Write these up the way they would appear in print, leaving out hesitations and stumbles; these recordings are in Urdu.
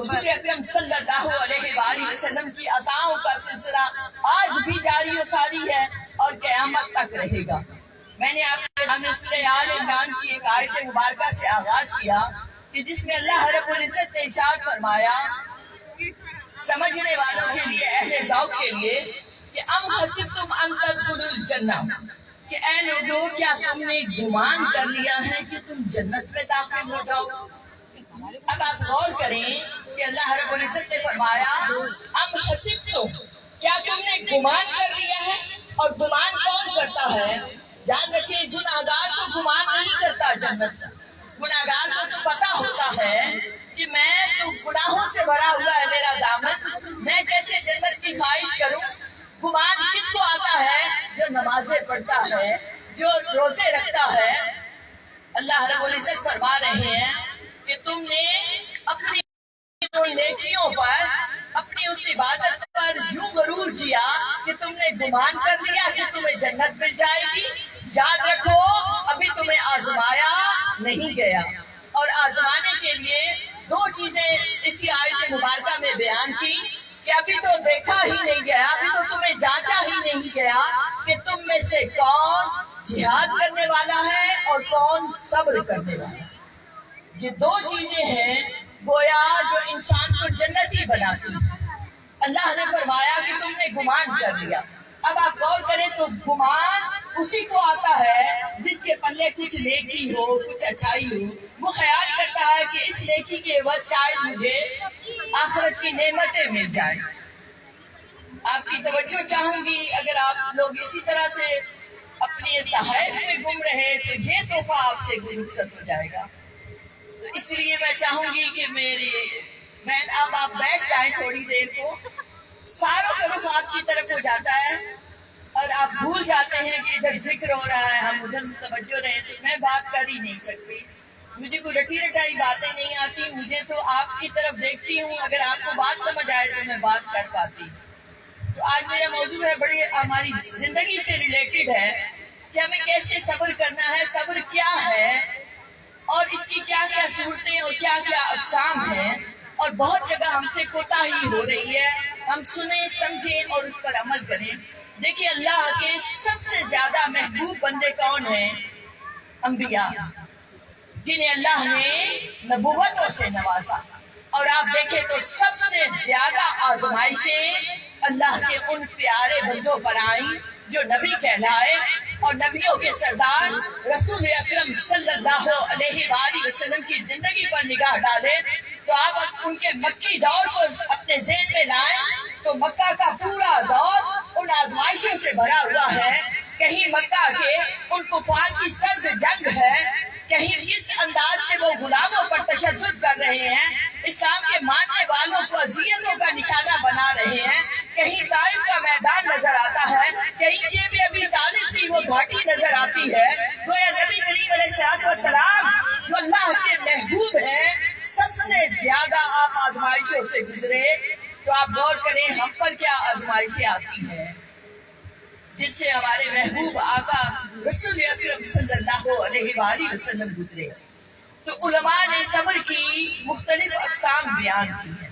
حضور اکرم صلی اللہ علیہ وآلہ وسلم کی عطاؤں کا سلسلہ آج بھی جاری و ساری ہے اور قیامت تک رہے گا۔ میں نے آپ کے سامنے سورہ آل عمران کی ایک آیت مبارکہ سے آغاز کیا کہ جس میں اللہ رب العزت نے ارشاد فرمایا سمجھنے والوں کے لیے، اہل ذوق کے لیے، کہ ام حسبتم ان تدخلوا الجنہ، کہ اے لوگوں کیا تم نے گمان کر لیا ہے کہ تم جنت میں داخل ہو جاؤ۔ اب آپ غور کریں کہ اللہ رب العزت نے فرمایا ام حسبتم، کیا تم نے گمان کر لیا ہے؟ اور گمان کون کرتا ہے؟ یاد رکھیں گناہگار تو گمان نہیں کرتا جنت کا۔ گناہگار کو تو پتا ہوتا ہے کہ میں تو گناہوں سے بھرا ہوا ہے میرا دامن، میں کیسے جنت کی خواہش کروں۔ گمان کس کو آتا ہے؟ جو نمازیں پڑھتا ہے، جو روزے رکھتا ہے۔ اللہ رب العزت فرما رہے ہیں کہ تم نے اپنی نیکیوں پر، اپنی اس عبادت پر یوں غرور کیا کہ تم نے گمان کر لیا کہ تمہیں جنت مل جائے گی۔ یاد رکھو ابھی تمہیں آزمایا نہیں گیا، اور آزمانے کے لیے دو چیزیں اسی آیت مبارکہ میں بیان کی کہ ابھی تو دیکھا ہی نہیں گیا، ابھی تو تمہیں جانچا ہی نہیں گیا کہ تم میں سے کون جہاد کرنے والا ہے اور کون صبر کرنے والا ہے۔ یہ دو چیزیں ہیں گویا جو انسان کو جنتی بناتی ہے۔ اللہ نے فرمایا کہ تم نے گمان کر لیا۔ اب آپ غور کریں تو گمان اسی کو آتا ہے جس کے پلے کچھ نیکی ہو، کچھ اچھائی ہو، وہ خیال کرتا ہے کہ اس نیکی کے عوض شاید مجھے آخرت کی نعمتیں مل جائیں۔ آپ کی توجہ چاہوں گی، اگر آپ لوگ اسی طرح سے اپنی تحائف میں گم رہے تو یہ تحفہ آپ سے رخصت ہو جائے گا۔ تو اس لیے میں چاہوں گی کہ اب آپ بیٹھ جائیں تھوڑی دیر کو، ساروں کا رخ آپ کی طرف ہو جاتا ہے اور آپ بھول جاتے ہیں کہ ادھر ذکر ہو رہا ہے، ہم ادھر متوجہ رہے تو میں بات کر ہی نہیں سکتی، مجھے کوئی رٹی رٹائی باتیں نہیں آتی، مجھے تو آپ کی طرف دیکھتی ہوں، اگر آپ کو بات سمجھ آئے تو میں بات کر پاتی ہوں۔ تو آج میرا موضوع ہے بڑی ہماری زندگی سے ریلیٹڈ ہے کہ ہمیں کیسے صبر کرنا ہے، صبر کیا ہے اور اس کی کیا کیا صورتیں اور کیا کیا اقسام ہیں، اور بہت جگہ ہم سے کوتاہی ہو رہی ہے۔ ہم سنیں، سمجھیں اور اس پر عمل کریں۔ دیکھیں اللہ کے سب سے زیادہ محبوب بندے کون ہیں؟ انبیاء، جنہیں اللہ نے نبوتوں سے نوازا، اور آپ دیکھیں تو سب سے زیادہ آزمائشیں اللہ کے ان پیارے بندوں پر آئیں جو نبی کہلائے، اور نبیوں کے سردار رسول اکرم صلی اللہ علیہ وآلہ وسلم کی زندگی پر نگاہ ڈالیں تو آپ ان کے مکی دور کو اپنے ذہن میں لائیں تو مکہ کا پورا دور ان آزمائشوں سے بھرا ہوا ہے۔ کہیں مکہ کے ان کفار کی سرد جنگ ہے، کہیں کس انداز سے وہ غلاموں پر تشدد کر رہے ہیں، اسلام کے ماننے والوں کو اذیتوں کا نشانہ بنا رہے ہیں، کہیں طائف کا میدان نظر آتا ہے، کہیں جیب ابی طالب کی وہ گھاٹی نظر آتی ہے۔ گویا نبی کریم علیہ السلام جو اللہ کے محبوب ہیں، سب سے زیادہ آپ آزمائشوں سے گزرے، تو آپ غور کریں ہم پر کیا آزمائشیں آتی ہیں جن سے ہمارے محبوب آقا رسول اکرم صلی اللہ علیہ وآلہ وسلم گزرے۔ تو علماء نے صبر کی مختلف اقسام بیان کی ہیں۔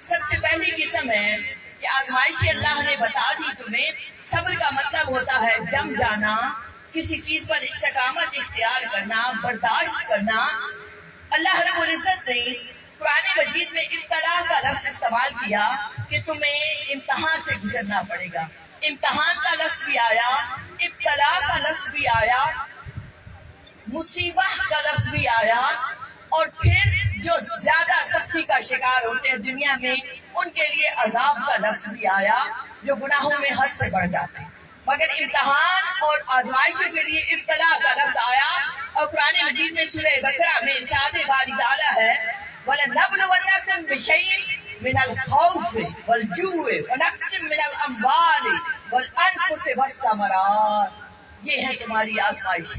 سب سے پہلی قسم ہے کہ آزمائشیں اللہ نے بتا دی تمہیں۔ صبر کا مطلب ہوتا ہے جم جانا، کسی چیز پر استقامت اختیار کرنا، برداشت کرنا۔ اللہ رب العزت نے قرآن مجید میں ابتلا کا لفظ استعمال کیا کہ تمہیں امتحان سے گزرنا پڑے گا۔ امتحان کا لفظ بھی آیا، ابتلا کا لفظ بھی آیا، مصیبت کا لفظ بھی آیا، اور پھر جو زیادہ سختی کا شکار ہوتے ہیں دنیا میں ان کے لیے عذاب کا لفظ بھی آیا، جو گناہوں میں حد سے بڑھ جاتے ہیں۔ مگر امتحان اور آزمائشوں کے لیے ابتلا کا لفظ آیا، اور قرآن مجید میں سورہ بقرہ میں ارشاد باری تعالیٰ ہے وَلَنَبْلُوَنَّكُمْ بِشَيْءٍ مِنَ الْخَوْفِ وَالْجُوعِ وَنَقْصٍ مِنَ الْأَمْوَالِ وَالْأَنفُسِ وَالثَّمَرَاتِ۔ یہ ہے تمہاری آزمائش۔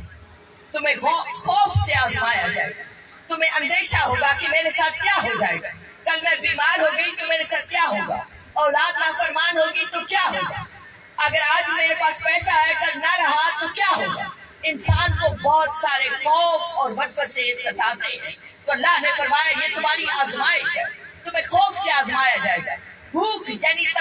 تمہیں خوف سے آزمایا جائے گا، تمہیں اندیشہ ہوگا کہ میرے ساتھ کیا ہو جائے گا، کل میں بیمار ہو گئی تو میرے ساتھ کیا ہوگا، اولاد نافرمان ہوگی تو کیا ہوگا، اگر آج میرے پاس پیسہ ہے کل نہ رہا تو کیا ہوگا۔ انسان کو بہت سارے خوف اور وسوسے ستاتے ہیں، تو اللہ نے فرمایا یہ تمہاری آزمائش ہے، تمہیں خوف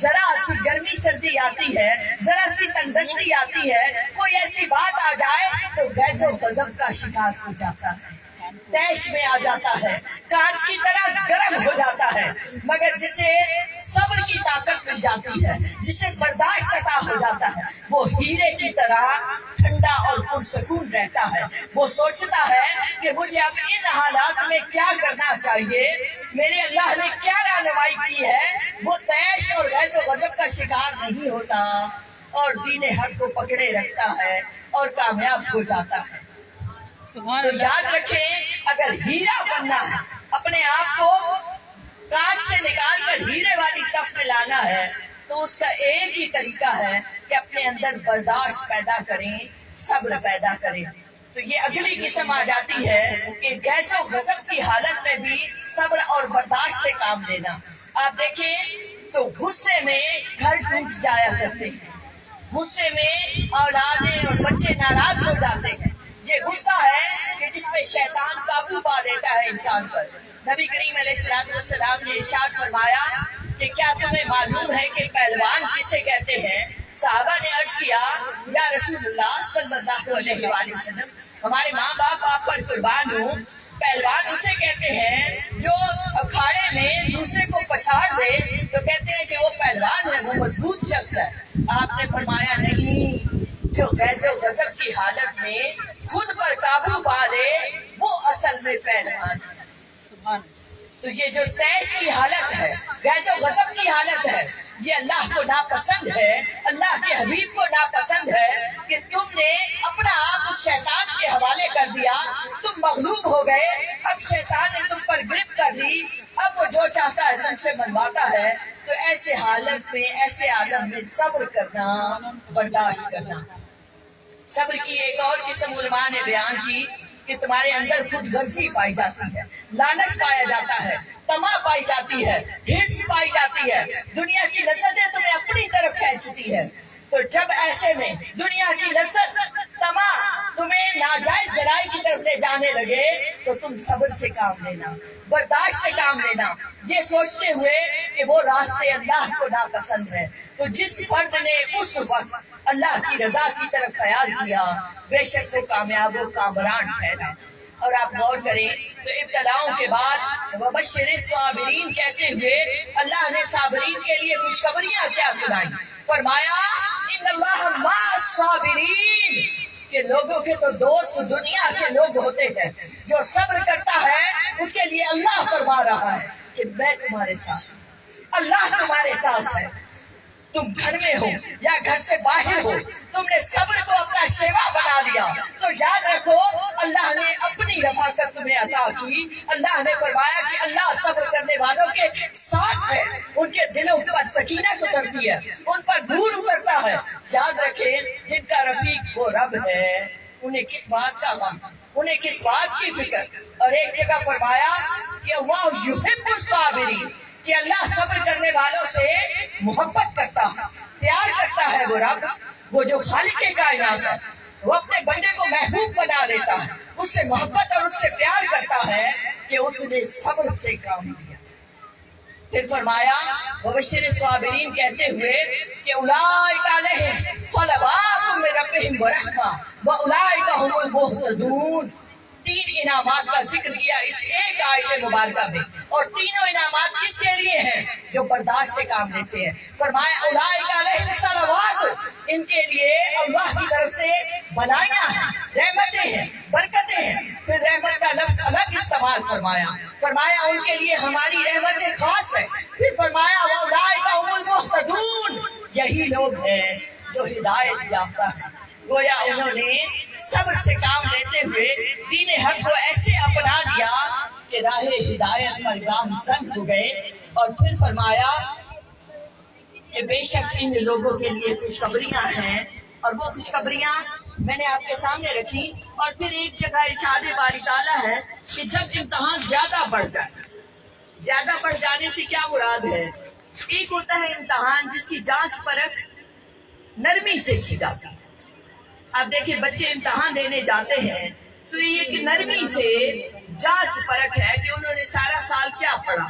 ذرا سی گرمی سردی آتی ہے، ذرا سی تندرستی آتی ہے، کوئی ایسی بات آ جائے تو غیظ و غضب کا شکار ہو جاتا ہے، تیش میں آ جاتا ہے، کانچ کی طرح گرم ہو جاتا ہے۔ مگر جسے صبر کی طاقت مل جاتی ہے، جسے برداشت عطا ہو جاتا ہے، وہ ہیرے کی طرح ٹھنڈا اور پرسکون رہتا ہے۔ وہ سوچتا ہے کہ مجھے اب ان حالات میں کیا کرنا چاہیے، میرے اللہ نے کیا رہنمائی کی ہے۔ وہ تیش اور غیظ و غضب کا شکار نہیں ہوتا اور دین حق کو پکڑے رکھتا ہے اور کامیاب ہو جاتا ہے۔ تو یاد رکھیں، اگر ہیرا بننا ہے، اپنے آپ کو کانچ سے نکال کر ہیرے والی صف میں لانا ہے، تو اس کا ایک ہی طریقہ ہے کہ اپنے اندر برداشت پیدا کریں، صبر پیدا کریں۔ تو یہ اگلی قسم آ جاتی ہے کہ غیظ و غضب کی حالت میں بھی صبر اور برداشت سے کام لینا۔ آپ دیکھیں تو غصے میں گھر ٹوٹ جایا کرتے ہیں، غصے میں اولادیں اور بچے ناراض ہو جاتے ہیں۔ یہ غصہ ہے کہ جس میں شیطان قابو پا دیتا ہے انسان پر۔ نبی کریم علیہ السلام نے ارشاد فرمایا کہ کیا تمہیں معلوم ہے کہ پہلوان کسے کہتے ہیں؟ صحابہ نے عرض کیا یا رسول اللہ صلی اللہ علیہ وآلہ وسلم، ہمارے ماں باپ آپ پر قربان ہوں، پہلوان اسے کہتے ہیں جو اکھاڑے میں دوسرے کو پچھاڑ دے تو کہتے ہیں کہ وہ پہلوان ہے، وہ مضبوط شخص ہے۔ آپ نے فرمایا نہیں، جو غیظ و غضب کی حالت میں خود پر قابو پا لے وہ اصل میں پہلوان ہے۔ تو یہ جو تیش کی حالت ہے، غیظ و غضب کی حالت ہے، یہ اللہ کو ناپسند ہے، اللہ کے حبیب کو ناپسند ہے کہ تم نے اپنا آپ اس شیطان کے حوالے کر دیا، تم مغلوب ہو گئے، اب شیطان نے تم پر گرفت کر لی، اب وہ جو چاہتا ہے تم سے منواتا ہے۔ تو ایسے حالت میں، ایسے عالم میں صبر کرنا، برداشت کرنا۔ صبر کی ایک اور قسم علماء نے بیان کی کہ تمہارے اندر خود غرضی پائی جاتی ہے، لالچ پایا جاتا ہے، طمع پائی جاتی ہے، ہرس پائی جاتی ہے، دنیا کی لذتیں تمہیں اپنی طرف کھینچتی ہے۔ تو جب ایسے میں دنیا کی لذت، طمع تمہیں ناجائز ذرائع کی طرف لے جانے لگے تو تم صبر سے کام لینا، برداشت سے کام لینا، یہ سوچتے ہوئے کہ وہ راستے اللہ کو ناپسند ہے۔ تو جس فرد نے اس وقت اللہ کی رضا کی طرف خیال کیا، بے شک وہ کامیاب و کامران ٹھہرا۔ اور آپ غور کریں تو ابتلاؤں کے بعد وبشر الصابرین کہتے ہوئے اللہ نے صابرین کے لیے خوشخبریاں کیا سنائیں؟ فرمایا ان اللہ مع الصابرین، کہ لوگوں کے تو دوست دنیا کے لوگ ہوتے ہیں، جو صبر کرتا ہے اس کے لیے اللہ فرما رہا ہے کہ میں تمہارے ساتھ ہوں، اللہ تمہارے ساتھ ہے۔ تم گھر میں ہو یا گھر سے باہر ہو، تم نے صبر کو اپنا شیوا بنا لیا تو یاد رکھو اللہ نے اپنی رفاقت تمہیں عطا کی۔ اللہ نے فرمایا کہ اللہ صبر کرنے والوں کے ساتھ ہے، ان کے دلوں پر سکینت اترتی ہے، ان پر نور اترتا ہے۔ یاد رکھیں جن کا رفیق وہ رب ہے، انہیں کس بات کا غم، انہیں کس بات کی فکر۔ اور ایک جگہ فرمایا کہ اللہ یحب الصابرین، کہ اللہ صبر کرنے والوں سے محبت کرتا ہے، پیار کرتا ہے۔ وہ رب، وہ جو خالق کائنات ہے، وہ اپنے بندے کو محبوب بنا لیتا ہے، اس سے محبت اور اس سے پیار کرتا ہے کہ اس نے صبر سے کام لیا۔ پھر فرمایا وبشر الصابرین کہتے ہوئے کہ اولئک علیہم صلوات من ربہم ورحمہ واولئک هم المہتدون۔ تین انعامات کا ذکر کیا اس ایک آیت مبارکہ میں، اور تینوں انعامات کس کے لیے ہیں؟ جو برداشت سے کام لیتے ہیں۔ فرمایا اولئک علیہم صلوات، ان کے لیے اللہ کی طرف سے بلائیاں ہیں، رحمتیں ہیں، برکتیں ہیں۔ پھر رحمت کا لفظ الگ استعمال فرمایا ان کے لیے ہماری رحمتیں خاص ہیں۔ پھر فرمایا واولئک هم المہتدون، یہی لوگ ہیں جو ہدایت یافتہ ہیں۔ گویا انہوں نے صبر سے کام لیتے ہوئے دین حق کو ایسے اپنا لیا کہ راہ ہدایت پر گامزن ہو گئے۔ اور پھر فرمایا کہ بے شک ان لوگوں کے لیے خوشخبریاں ہیں، اور وہ خوشخبریاں میں نے آپ کے سامنے رکھی۔ اور پھر ایک جگہ ارشاد باری تعالیٰ ہے کہ جب امتحان زیادہ بڑھ جائے، زیادہ بڑھ جانے سے کیا مراد ہے؟ ایک ہوتا ہے امتحان جس کی جانچ پرکھ نرمی سے کی جاتی ہے۔ آپ دیکھیں بچے امتحان دینے جاتے ہیں تو یہ ایک نرمی سے جانچ پرکھ ہے کہ انہوں نے سارا سال کیا پڑھا،